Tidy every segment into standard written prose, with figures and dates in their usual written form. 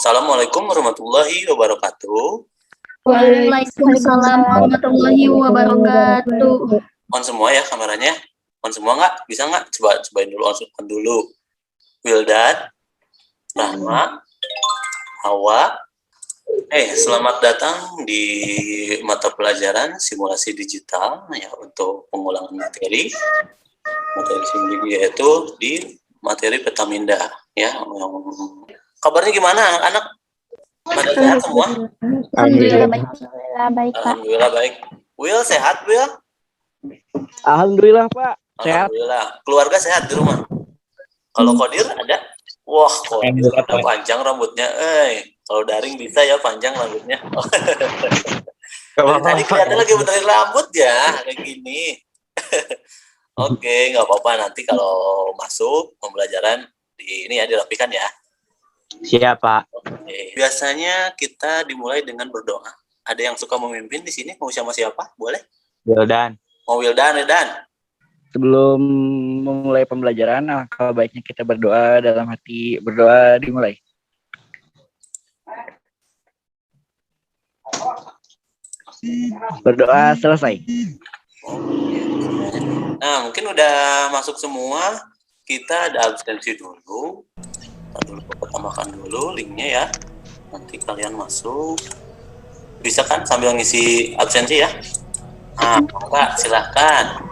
Assalamualaikum warahmatullahi wabarakatuh. Waalaikumsalam warahmatullahi wabarakatuh. On semua ya kameranya? On semua nggak? Bisa nggak? Cobain dulu, on dulu. Wildan, Rahma, Hawa. Selamat datang di mata pelajaran simulasi digital ya untuk pengulangan materi sendiri, yaitu di materi Petaminda ya. Kabarnya gimana anak-anak? Pada sehat semua? Alhamdulillah baik. Alhamdulillah baik. Will sehat, Will? Alhamdulillah Pak, sehat. Alhamdulillah. Keluarga sehat di rumah? Kalau Kodir ada? Wah, Kodir udah panjang rambutnya. Kalau daring bisa ya panjang rambutnya. Tadi kelihatan lagi benerin rambut ya, kayak gini. Oke, nggak apa-apa, nanti kalau masuk pembelajaran di ini ya dirapikan ya. Siap Pak. Oke. Biasanya kita dimulai dengan berdoa. Ada yang suka memimpin di sini? Mau sama siapa? Boleh? Wildan. Mau Wildan, Dan? Sebelum memulai pembelajaran, alangkah baiknya kita berdoa dalam hati. Berdoa dimulai. Berdoa selesai. Nah, mungkin udah masuk semua. Kita ada absensi dulu. Kita dulu pertamakan dulu linknya ya. Nanti kalian masuk. Bisa kan sambil ngisi absensi ya? Nah, Pak, silahkan.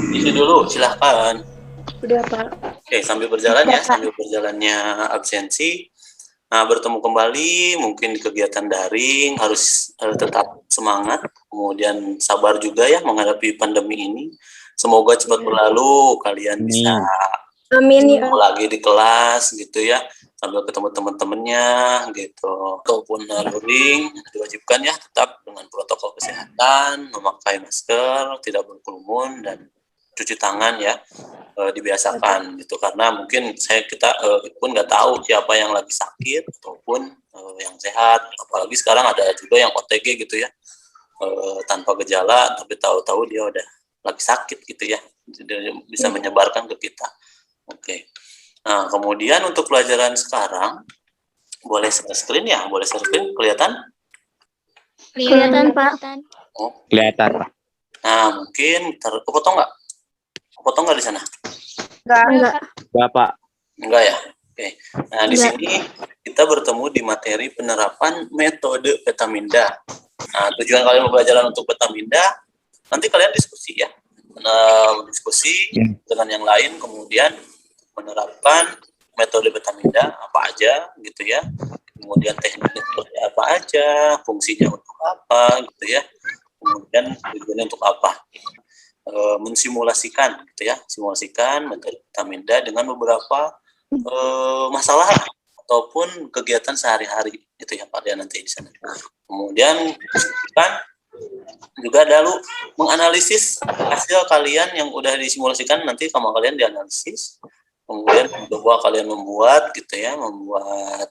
Isi dulu, silahkan. Udah Pak. Oke, sambil berjalan ya, sambil berjalannya absensi. Nah, bertemu kembali, mungkin di kegiatan daring, harus tetap semangat, kemudian sabar juga ya menghadapi pandemi ini. Semoga cepat berlalu, kalian bisa ketemu lagi di kelas gitu ya, sambil ketemu teman-temannya gitu. Ataupun luring, diwajibkan ya tetap dengan protokol kesehatan, memakai masker, tidak berkerumun, dan cuci tangan ya, dibiasakan gitu, karena mungkin kita pun nggak tahu siapa yang lagi sakit ataupun yang sehat, apalagi sekarang ada juga yang OTG gitu ya, tanpa gejala tapi tahu-tahu dia udah lagi sakit gitu ya, dia bisa menyebarkan ke kita. Oke. Nah, kemudian untuk pelajaran sekarang boleh share screen ya, boleh share screen, kelihatan Pak. Oh, Kelihatan Pak. nah mungkin kepotong nggak di sana? Enggak. Bapak. Enggak ya? Oke. Nah, di sini kita bertemu di materi penerapan metode Petaminda. Nah, tujuan kalian pembelajaran untuk Petaminda, nanti kalian diskusi ya. Diskusi dengan yang lain, kemudian menerapkan metode Petaminda apa aja gitu ya. Kemudian tekniknya seperti apa aja, fungsinya untuk apa gitu ya. Kemudian tujuannya untuk apa. Mensimulasikan gitu ya, simulasikan metode Petaminda dengan beberapa masalah ataupun kegiatan sehari-hari gitu ya kalian nanti di sana. Kemudian kan juga ada menganalisis hasil kalian yang udah disimulasikan, nanti sama kalian dianalisis, kemudian coba kalian membuat gitu ya, membuat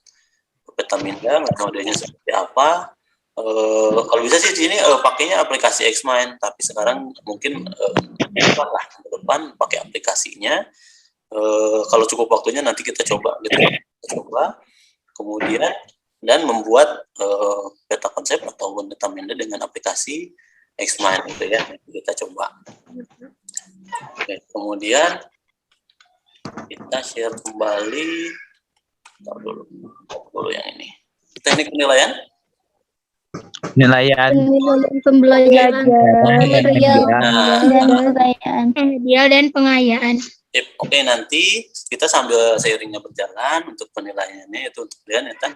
Petaminda metodenya seperti apa. Kalau bisa sih di sini pakainya aplikasi Xmind, tapi sekarang mungkin lah ke depan pakai aplikasinya. Kalau cukup waktunya nanti kita coba gitu. Kita coba kemudian dan membuat peta konsep atau Petaminda dengan aplikasi Xmind gitu ya. Kita coba. Oke, kemudian kita share kembali. Taruh dulu yang ini. Teknik penilaian. Penilaian Pembelajaran dan pengayaan. Oke, nanti kita sambil seiringnya berjalan untuk penilaiannya, itu untuk kalian ya,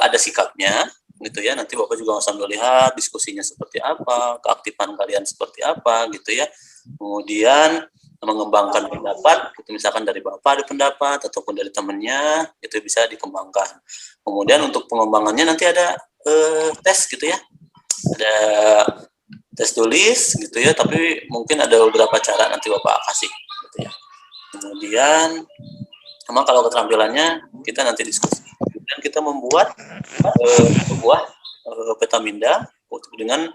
ada sikapnya gitu ya. Nanti Bapak juga sambil lihat diskusinya seperti apa, keaktifan kalian seperti apa gitu ya. Kemudian mengembangkan pendapat, itu misalkan dari Bapak ada pendapat ataupun dari temannya, itu bisa dikembangkan. Kemudian untuk pengembangannya nanti ada tes gitu ya, ada tes tulis gitu ya, tapi mungkin ada beberapa cara nanti Bapak kasih gitu ya. Kemudian sama kalau keterampilannya kita nanti diskusi. Kemudian kita membuat sebuah Petaminda dengan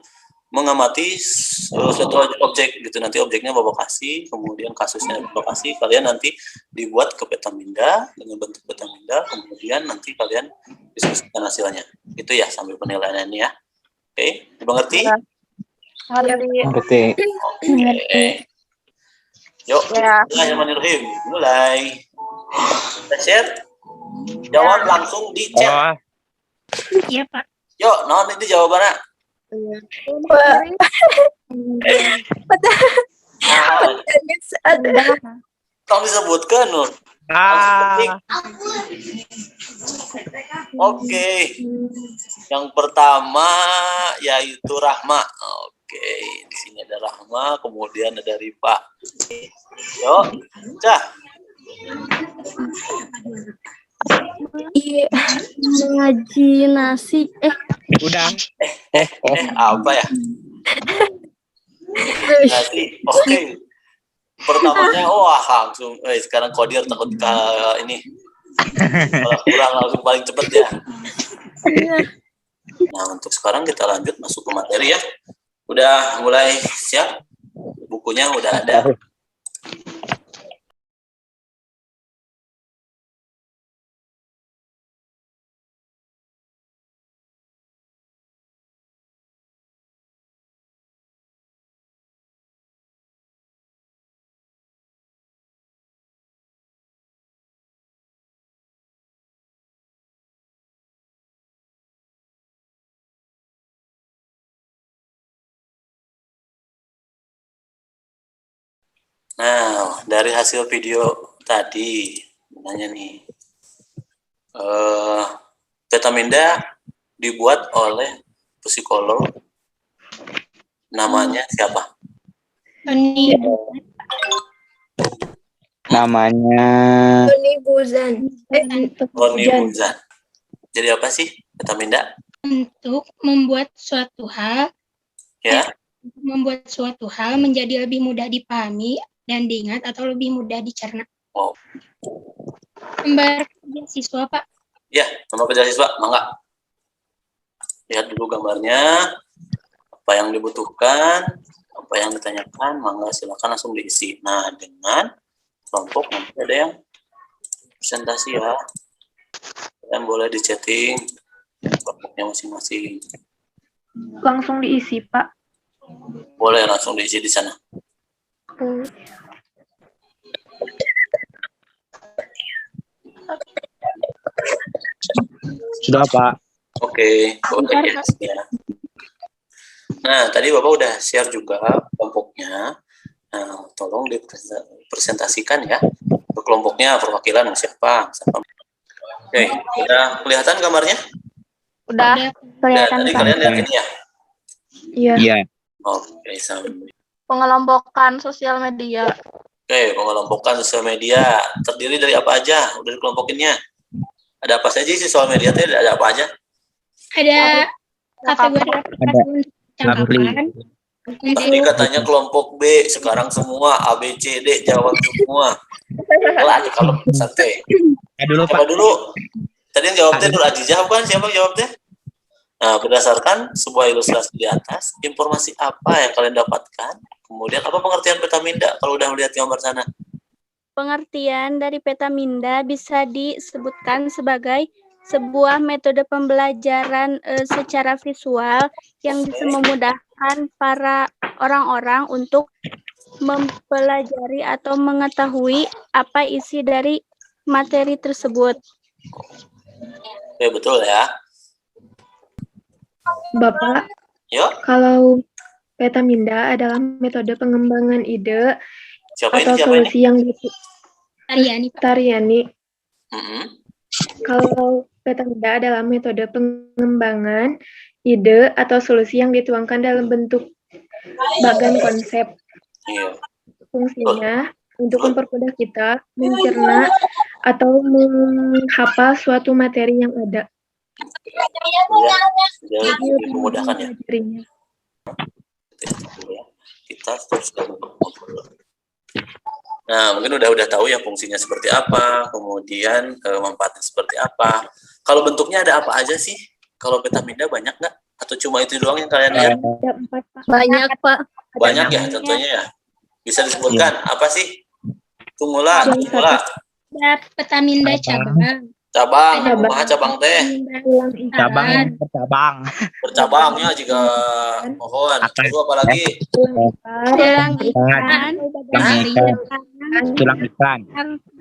mengamati suatu objek gitu. Nanti objeknya Bapak kasih, kemudian kasusnya Bapak kasih, kalian nanti dibuat ke petaminda dengan bentuk petaminda, kemudian nanti kalian diskusikan hasilnya. Itu ya sambil penilaiannya ya. Oke, dimengerti? Ngerti. Oke. Yuk, Bismillahirrahmanirrahim. Mulai. Kita share. Jawab langsung di chat. Iya, Pak. Yuk, non itu jawabannya. Tolong disebutkan, Nur. Oke. Yang pertama yaitu Rahma. Oke, di sini ada Rahma, kemudian ada Rifa. Yuk, cah. Iya, ngaji nasi. Udah. Apa ya? Nasi. Oke. Pertamanya, langsung. Sekarang Kodir takut ke ini. Kalau kurang langsung paling cepet ya. Nah, untuk sekarang kita lanjut masuk ke materi ya. Udah mulai siap? Bukunya udah ada. Nah, dari hasil video tadi, nanya nih, petaminda dibuat oleh psikolog, namanya siapa? Tony. Namanya Tony Buzan. Roni Buzan. Jadi apa sih petaminda? Untuk membuat suatu hal Ya, menjadi lebih mudah dipahami dan diingat atau lebih mudah dicerna. Oh. Gambar beasiswa, Pak. Ya, sama kerja siswa, mangga. Lihat dulu gambarnya, apa yang dibutuhkan, apa yang ditanyakan, mangga silakan langsung diisi. Nah, dengan kelompok nanti ada yang presentasi ya. Kalian boleh di-chatting kelompoknya masing-masing. Langsung diisi, Pak. Boleh langsung diisi di sana. sudah Pak. Oke, boleh ya. Nah, tadi Bapak udah share juga kelompoknya. Nah, tolong dipresentasikan ya ke kelompoknya, perwakilan siapa. Oke, udah kelihatan gambarnya? Udah kelihatan, Tadi Pak. kalian lihat ini ya? Iya. Iya. Oke, sampai. Pengelompokan sosial media. Oke, pengelompokan sosial media terdiri dari apa aja? Udah dikelompokinnya? Ada apa saja sih soal media? Ada apa aja? Ada kategori percakapan. Tadi katanya kelompok B, sekarang semua A, B, C, D jawab semua. Lanjut kalau santai. Dulu Pak. Coba dulu. Tadi yang jawabnya Nur Azizah bukan? Siapa yang jawabnya? Nah, berdasarkan sebuah ilustrasi di atas, informasi apa yang kalian dapatkan? Kemudian apa pengertian petaminda kalau udah melihat gambar sana? Pengertian dari petaminda bisa disebutkan sebagai sebuah metode pembelajaran secara visual yang bisa memudahkan para orang-orang untuk mempelajari atau mengetahui apa isi dari materi tersebut. Oke, betul ya. Bapak, Yuk, kalau petaminda adalah metode pengembangan ide siapa atau ini? solusi yang Tariani, Pak. Tariani. Mm-hmm. Kalau petaminda adalah metode pengembangan ide atau solusi yang dituangkan dalam bentuk bagan konsep. Iya. Fungsinya untuk mempermudah kita mencerna atau menghafal suatu materi yang ada. Ya, lebih memudahkan ya. Materinya. Kita teruskan untuk ngobrol. Nah, mungkin udah tahu ya fungsinya seperti apa, kemudian manfaatnya seperti apa. Kalau bentuknya ada apa aja sih? Kalau petaminda banyak nggak? Atau cuma itu doang yang kalian lihat? Ada 4, Pak. Banyak, Pak. Banyak ya contohnya ya. Bisa disebutkan apa sih? Tumula. Petaminda cabang. Cabang, Cabang. kumaha cabang teh? Tulang Cabang ikan, bercabang. Bercabangnya jika mohon. Akan. Lalu apa lagi? tulang ikan, Tulang ikan, Tulang ikan.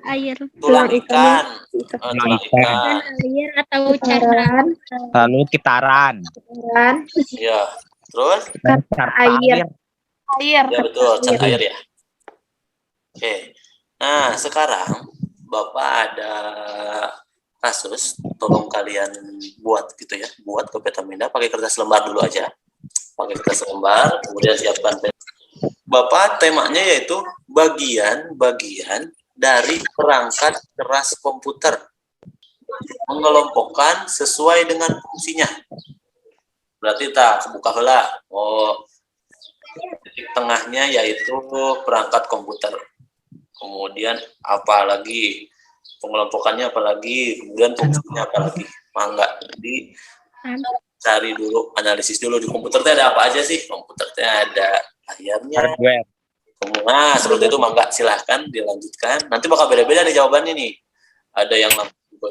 air, Tulang ikan. Tulang Tulang ikan. dan air atau cairan, Lalu kitaran. cairan, Ya. Terus? Dan air. air. Ya betul, cat air ya. Oke. Nah, sekarang Bapak ada kasus, tolong kalian buat gitu ya. Buat ke Petaminda pakai kertas lembar dulu aja. Pakai kertas lembar, kemudian siapkan Bapak temanya yaitu bagian-bagian dari perangkat keras komputer. Mengelompokkan sesuai dengan fungsinya. Berarti tak buka heula. Oh, titik tengahnya yaitu perangkat komputer. Kemudian apa lagi? Pengelompokannya apa lagi? Kemudian fungsinya apa lagi? Mangga cari dulu, analisis dulu di komputer teh ada apa aja sih? Komputer teh ada layarnya. Hardware. Nah, seperti itu mangga silahkan dilanjutkan. Nanti bakal beda-beda nih jawabannya nih. Ada yang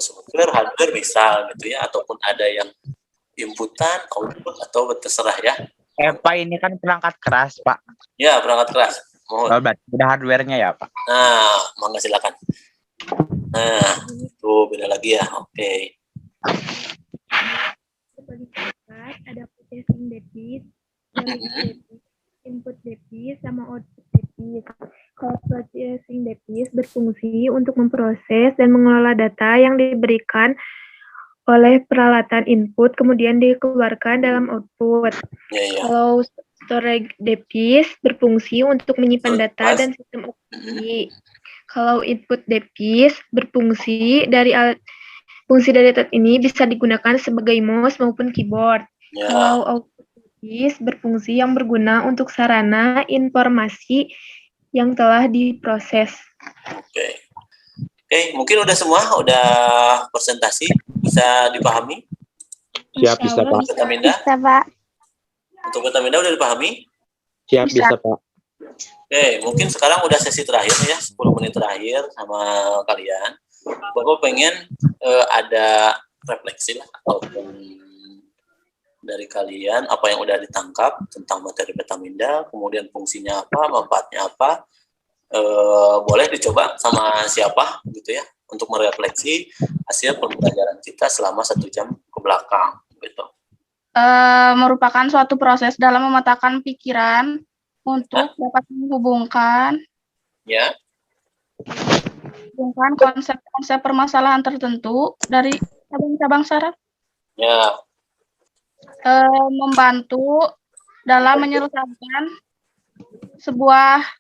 software, hardware misal gitu ya, ataupun ada yang inputan, output atau terserah ya. Pak, ini kan perangkat keras, Pak. Ya, perangkat keras. Mohon. Oh, berarti ada hardware-nya ya, Pak. Nah, mangga silakan. Nah, tuh beda lagi ya. Oke. Sebagai perangkat ada processing device, storage device, input device, sama output device. Kalau processing device berfungsi untuk memproses dan mengelola data yang diberikan oleh peralatan input, kemudian dikeluarkan dalam output. Ya. Kalau storage device berfungsi untuk menyimpan data dan sistem operasi. Kalau input device berfungsi dari fungsi dari alat ini bisa digunakan sebagai mouse maupun keyboard. Ya. Kalau output device berfungsi yang berguna untuk sarana informasi yang telah diproses. Oke. Oke, mungkin udah semua, udah presentasi, bisa dipahami? Siap, bisa, Pak. Petaminda? Bisa, Pak. Untuk Petaminda udah dipahami? Siap, bisa, Pak. Oke, mungkin sekarang udah sesi terakhir ya, 10 menit terakhir sama kalian. Bapak pengen ada refleksi lah, ataupun dari kalian apa yang udah ditangkap tentang materi Petaminda, kemudian fungsinya apa, manfaatnya apa. Boleh dicoba sama siapa gitu ya, untuk merefleksi hasil pembelajaran kita selama 1 jam ke belakang gitu. Merupakan suatu proses dalam memetakan pikiran untuk dapat menghubungkan konsep-konsep permasalahan tertentu dari cabang-cabang saraf. Ya. Membantu dalam menyelesaikan sebuah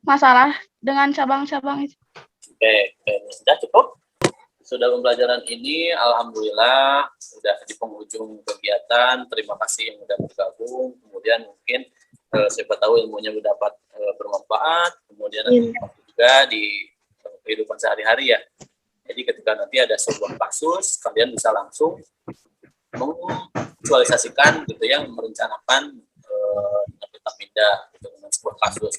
masalah dengan cabang-cabang itu. Oke, sudah cukup. Sudah pembelajaran ini, alhamdulillah sudah di penghujung kegiatan. Terima kasih yang sudah bergabung. Kemudian mungkin siapa tahu ilmunya mendapat bermanfaat. Kemudian juga di kehidupan sehari-hari ya. Jadi ketika nanti ada sebuah kasus, kalian bisa langsung memvisualisasikan gitu ya, merencanakan Petaminda gitu, dengan sebuah kasus.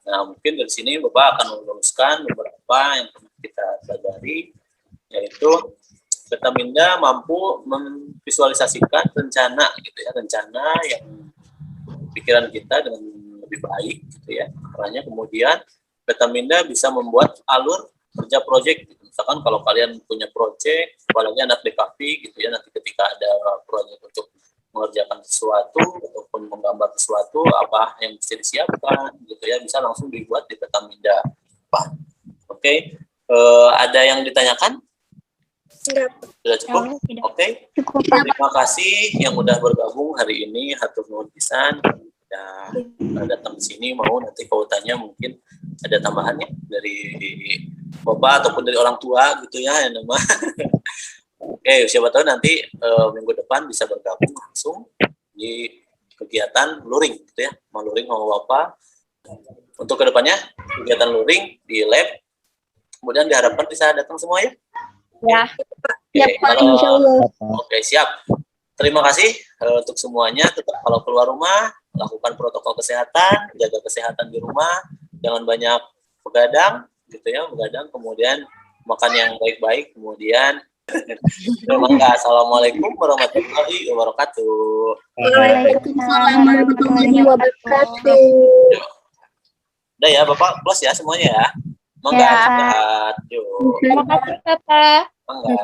Nah, mungkin dari sini Bapak akan meluruskan beberapa yang pernah kita pelajari, yaitu Petaminda mampu memvisualisasikan rencana gitu ya, rencana yang pikiran kita dengan lebih baik gitu ya. Makanya kemudian Petaminda bisa membuat alur kerja proyek gitu. Misalkan kalau kalian punya proyek, apalagi anak DKV gitu ya, nanti ketika ada proyek untuk mengerjakan sesuatu ataupun menggambar sesuatu, apa yang mesti disiapkan gitu ya, bisa langsung dibuat di Petaminda. Oke. Ada yang ditanyakan? Sudah cukup? Oke. Terima kasih yang udah bergabung hari ini. Hatur nuhun pisan. Udah datang di sini, mau nanti kautannya mungkin ada tambahannya dari Bapak ataupun dari orang tua gitu ya, yang nama. Oke, siapa tahu nanti minggu depan bisa bergabung langsung di kegiatan luring gitu ya. Mau luring sama Bapak. Untuk kedepannya kegiatan luring di lab, kemudian diharapkan bisa datang semua ya. Ya. Oke, kalau oke siap. terima kasih untuk semuanya. Tetap kalau keluar rumah, lakukan protokol kesehatan, jaga kesehatan di rumah, jangan banyak begadang, gitu ya, begadang. Kemudian makan yang baik-baik, kemudian Assalamualaikum warahmatullahi wabarakatuh. Waalaikumsalam warahmatullahi wabarakatuh. Udah ya, Bapak close ya semuanya ya. Mangga, Ya. sehat. Yuk, Terima kasih Kakak. mangga.